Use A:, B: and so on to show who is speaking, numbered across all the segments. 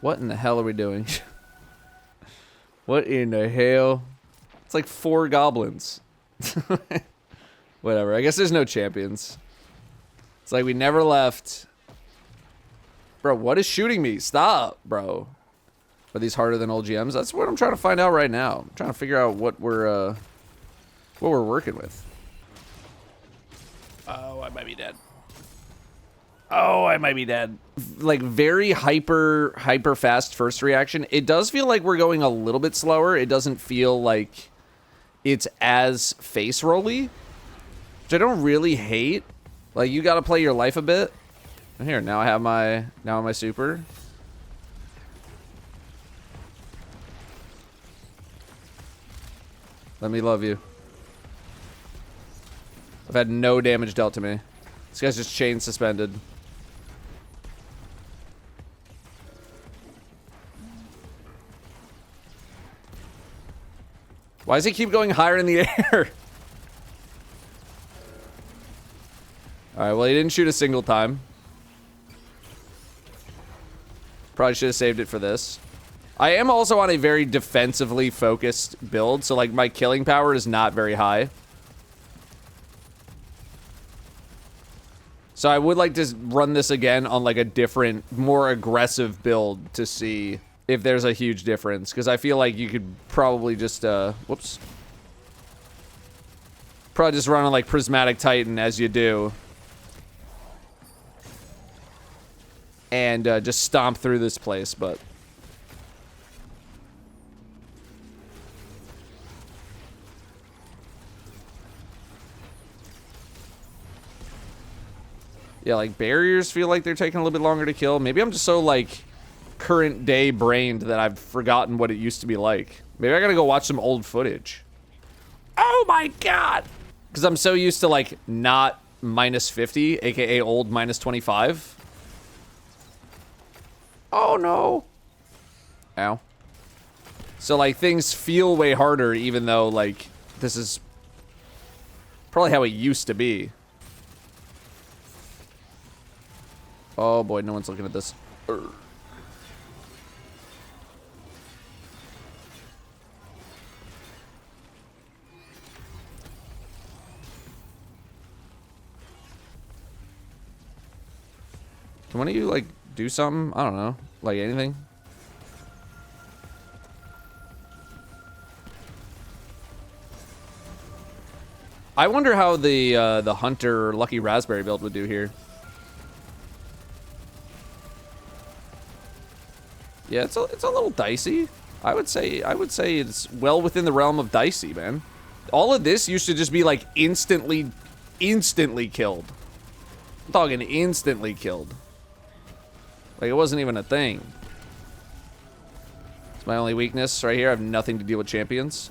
A: What in the hell are we doing? What in the hell? It's like 4 goblins. Whatever. I guess there's no champions. It's like we never left. Bro, what is shooting me? Stop, bro. Are these harder than old GMs? That's what I'm trying to find out right now. I'm trying to figure out what we're working with. Oh, I might be dead. Oh, I might be dead. Like very hyper fast first reaction. It does feel like we're going a little bit slower. It doesn't feel like it's as face rolly, which I don't really hate. Like you got to play your life a bit. Here, now I have my super. Let me love you. I've had no damage dealt to me. This guy's just chain suspended. Why does he keep going higher in the air? Alright, well, he didn't shoot a single time. Probably should have saved it for this. I am also on a very defensively focused build, so, like, my killing power is not very high. So I would like to run this again on, like, a different, more aggressive build to see if there's a huge difference, because I feel like you could probably just, whoops. Probably just run on, like, Prismatic Titan as you do. And just stomp through this place, but... Yeah, like, barriers feel like they're taking a little bit longer to kill. Maybe I'm just so, like, current day brained that I've forgotten what it used to be like. Maybe I gotta go watch some old footage. Oh my god! Because I'm so used to, like, not minus 50, aka old minus 25. Oh no! Ow. So, like, things feel way harder even though, like, this is probably how it used to be. Oh boy, no one's looking at this. Urgh. Can one of you, like, do something? I don't know. Like, anything? I wonder how the Hunter Lucky Raspberry build would do here. Yeah, it's a little dicey. I would say it's well within the realm of dicey, man. All of this used to just be, like, instantly killed. I'm talking instantly killed. Like, it wasn't even a thing. It's my only weakness right here. I have nothing to deal with champions.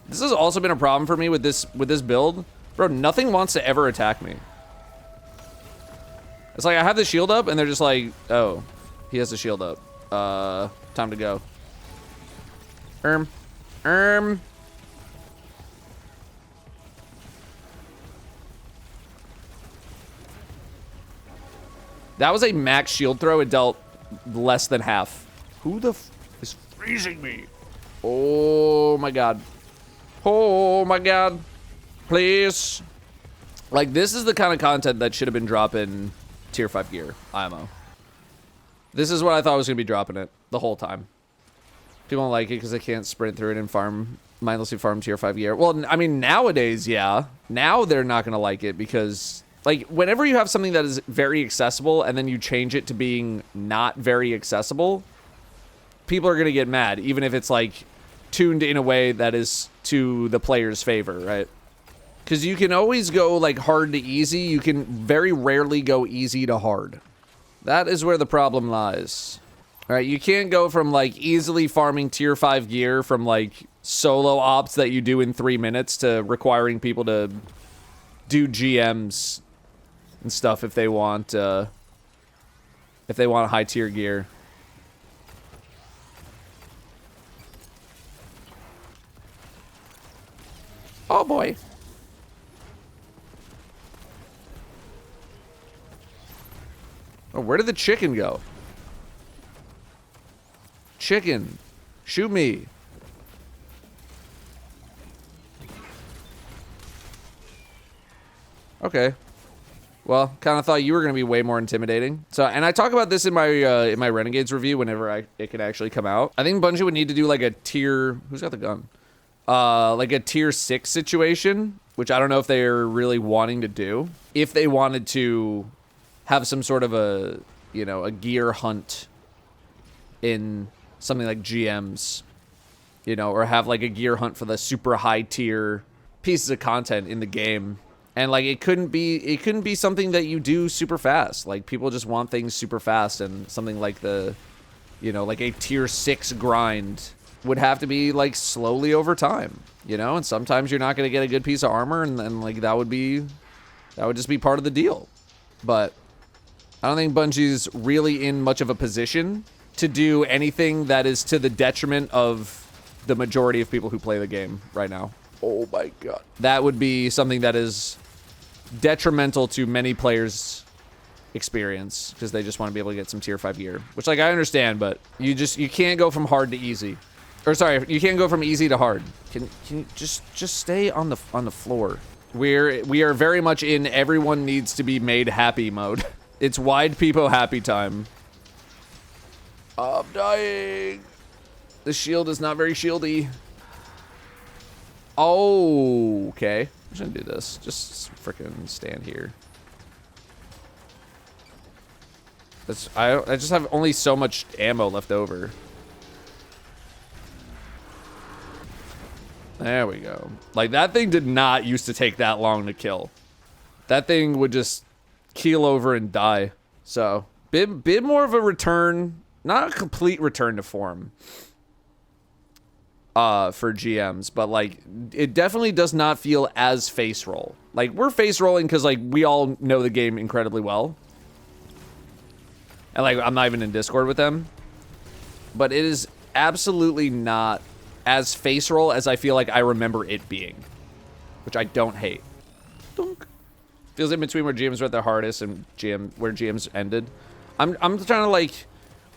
A: This has also been a problem for me with this build. Bro, nothing wants to ever attack me. It's like I have the shield up and they're just like, oh, he has the shield up. Time to go. That was a max shield throw. It dealt less than half. Who the f is freezing me? Oh my god. Oh my god. Please. Like, this is the kind of content that should have been dropping tier 5 gear, IMO. This is what I thought was going to be dropping it the whole time. People don't like it because they can't sprint through it and farm, mindlessly farm tier 5 gear. Well, I mean, nowadays, yeah. Now they're not going to like it because, like, whenever you have something that is very accessible and then you change it to being not very accessible, people are going to get mad, even if it's, like, tuned in a way that is to the player's favor, right? Because you can always go, like, hard to easy. You can very rarely go easy to hard. That is where the problem lies. All right, you can't go from, like, easily farming tier 5 gear from, like, solo ops that you do in 3 minutes to requiring people to do GMs and stuff if they want high tier gear. Oh boy. Oh, where did the chicken go? Chicken. Shoot me. Okay. Well, kind of thought you were going to be way more intimidating. So, and I talk about this in my Renegades review whenever it can actually come out. I think Bungie would need to do like a tier... Who's got the gun? Like a tier 6 situation, which I don't know if they're really wanting to do. If they wanted to have some sort of a, you know, a gear hunt in something like GMs, you know, or have like a gear hunt for the super high tier pieces of content in the game. And like it couldn't be something that you do super fast. Like people just want things super fast, and something like the, you know, like a tier 6 grind would have to be like slowly over time, you know? And sometimes you're not going to get a good piece of armor, and then like that would just be part of the deal. But I don't think Bungie's really in much of a position to do anything that is to the detriment of the majority of people who play the game right now. Oh my god. That would be something that is detrimental to many players' experience, because they just want to be able to get some tier 5 gear, which like I understand, but you can't go from hard to easy. Or sorry, you can't go from easy to hard. Can you just stay on the floor? We are very much in everyone needs to be made happy mode. It's wide peepo happy time. I'm dying. The shield is not very shieldy. Oh, okay. I'm just gonna do this. Just freaking stand here. I just have only so much ammo left over. There we go. Like, that thing did not used to take that long to kill. That thing would just keel over and die. So, bit more of a return, not a complete return to form. For GMs, but like it definitely does not feel as face roll. Like we're face rolling because like we all know the game incredibly well, and like I'm not even in Discord with them, but it is absolutely not as face roll as I feel like I remember it being, which I don't hate. Dunk. Feels in between where GMs were at their hardest and where GMs ended. I'm trying to like,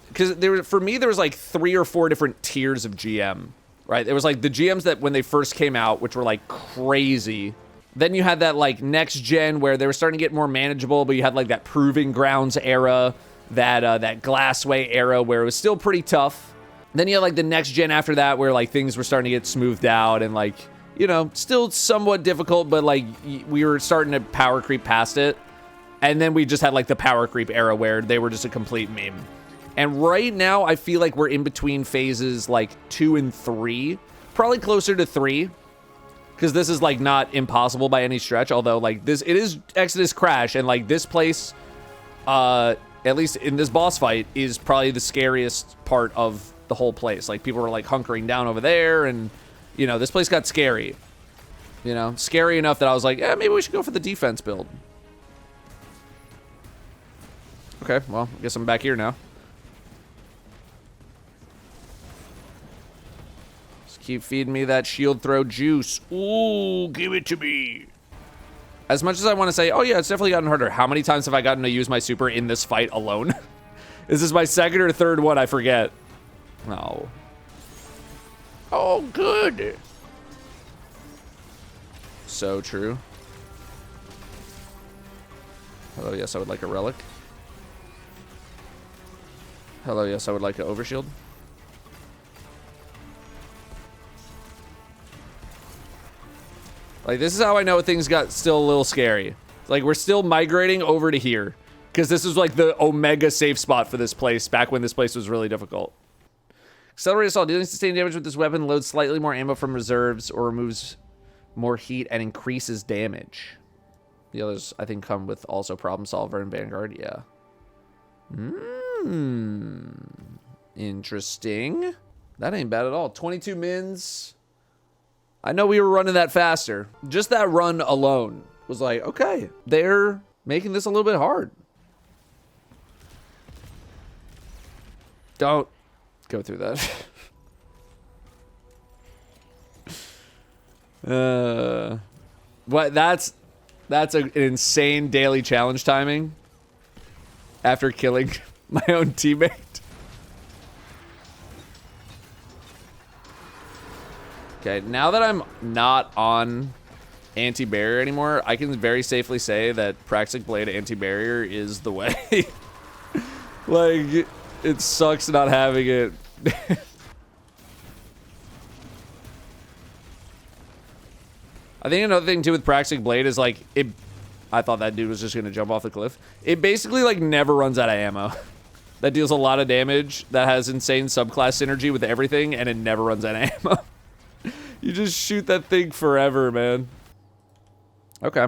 A: because for me there was like 3 or 4 different tiers of GM. Right, it was like the GMs that when they first came out, which were like crazy. Then you had that like next gen where they were starting to get more manageable, but you had like that Proving Grounds era, that Glassway era where it was still pretty tough. Then you had like the next gen after that where like things were starting to get smoothed out and like, you know, still somewhat difficult, but like we were starting to power creep past it. And then we just had like the power creep era where they were just a complete meme. And right now, I feel like we're in between phases like 2 and 3. Probably closer to 3. Because this is like not impossible by any stretch. Although like it is Exodus Crash. And like this place, at least in this boss fight, is probably the scariest part of the whole place. Like people were like hunkering down over there. And, you know, this place got scary. You know, scary enough that I was like, yeah, maybe we should go for the defense build. Okay, well, I guess I'm back here now. Keep feeding me that shield throw juice. Ooh, give it to me. As much as I want to say, oh yeah, it's definitely gotten harder. How many times have I gotten to use my super in this fight alone? Is this my 2nd or 3rd one? I forget. No. Oh, good. So true. Hello, yes, I would like a relic. Hello, yes, I would like an overshield. Like, this is how I know things got still a little scary. Like, we're still migrating over to here. Because this is like the Omega safe spot for this place, back when this place was really difficult. Accelerate assault. Dealing sustained damage with this weapon loads slightly more ammo from reserves or removes more heat and increases damage. The others, I think, come with also Problem Solver and Vanguard. Yeah. Interesting. That ain't bad at all. 22 mins. I know we were running that faster. Just that run alone was like, okay, they're making this a little bit hard. Don't go through that. What? That's an insane daily challenge timing after killing my own teammate. Okay, now that I'm not on anti-barrier anymore, I can very safely say that Praxic Blade anti-barrier is the way. Like, it sucks not having it. I think another thing too with Praxic Blade is like, I thought that dude was just gonna jump off the cliff. It basically like never runs out of ammo. That deals a lot of damage, that has insane subclass synergy with everything, and it never runs out of ammo. You just shoot that thing forever, man. Okay.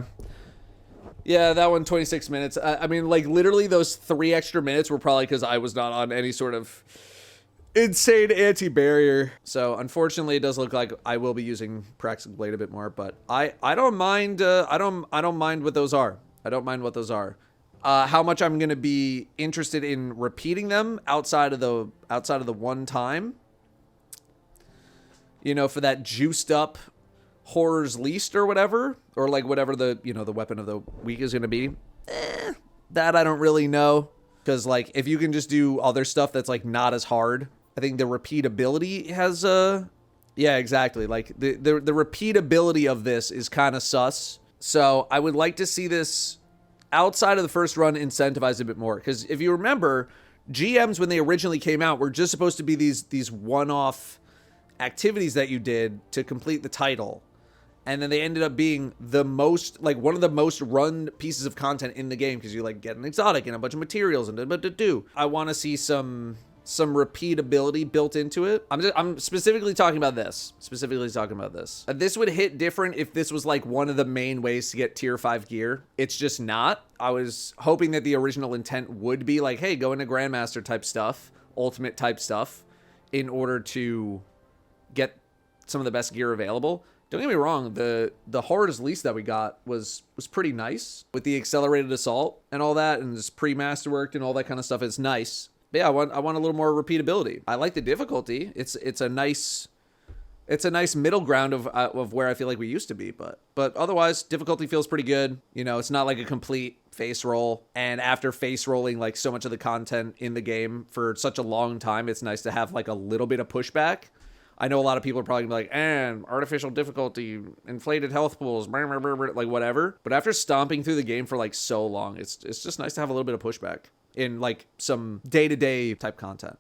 A: Yeah, that one, 26 minutes. I mean, like, literally those 3 extra minutes were probably because I was not on any sort of insane anti-barrier. So, unfortunately, it does look like I will be using Praxic Blade a bit more, but I don't mind, I don't mind what those are. I don't mind what those are. How much I'm going to be interested in repeating them outside of the one time. You know, for that juiced up Horror's Least or whatever, or like whatever the, you know, the weapon of the week is going to be. That I don't really know, because like if you can just do other stuff that's like not as hard, I think the repeatability has yeah, exactly, like the repeatability of this is kind of sus. So I would like to see this outside of the first run incentivized a bit more, because if you remember, GMs when they originally came out were just supposed to be these one-off activities that you did to complete the title. And then they ended up being the most, like, one of the most run pieces of content in the game, because you, like, get an exotic and a bunch of materials and do. I want to see some repeatability built into it. I'm specifically talking about this. This would hit different if this was, like, one of the main ways to get tier 5 gear. It's just not. I was hoping that the original intent would be, like, hey, go into grandmaster type stuff, ultimate type stuff, in order to get some of the best gear available. Don't get me wrong, the Horror's Least that we got was pretty nice with the accelerated assault and all that, and this pre-masterworked and all that kind of stuff. It's nice. But yeah, I want a little more repeatability. I like the difficulty. It's a nice middle ground of where I feel like we used to be, but otherwise difficulty feels pretty good. You know, it's not like a complete face roll, and after face rolling like so much of the content in the game for such a long time, it's nice to have like a little bit of pushback. I know a lot of people are probably gonna be like, and artificial difficulty, inflated health pools, like whatever. But after stomping through the game for like so long, it's just nice to have a little bit of pushback in like some day-to-day type content.